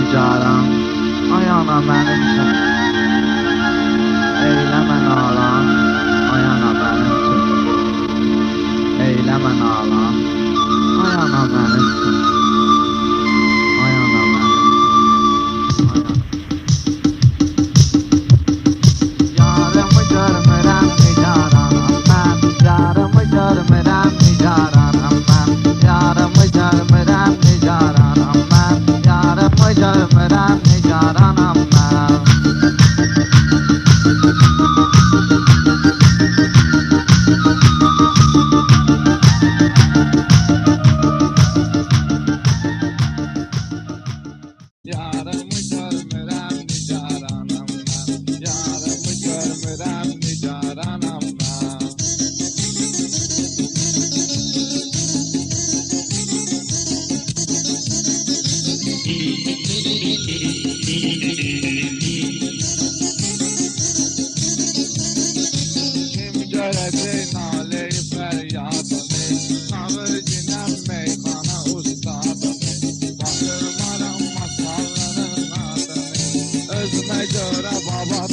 nigaran, ay ana mənim üçün. Eyləmə nalan, ay ana mənim üçün. Eyləmə nalan, ay ana mənim üçün. Ay ana mənim üçün. Yarımı görmürəm nigaranam mən, yarımı görmürəm nigaranam mən, yarımı görmürəm nigaranam mən, yarımı görmürəm nigaranam mən. Yarımı görmürəm nigaranam mən, yarımı görmürəm nigaranam mən. Kim görəcək naləyi fəryadını, Nağırginəm meyxana ustadını, baxırmaram masalların adını, özümə görə babat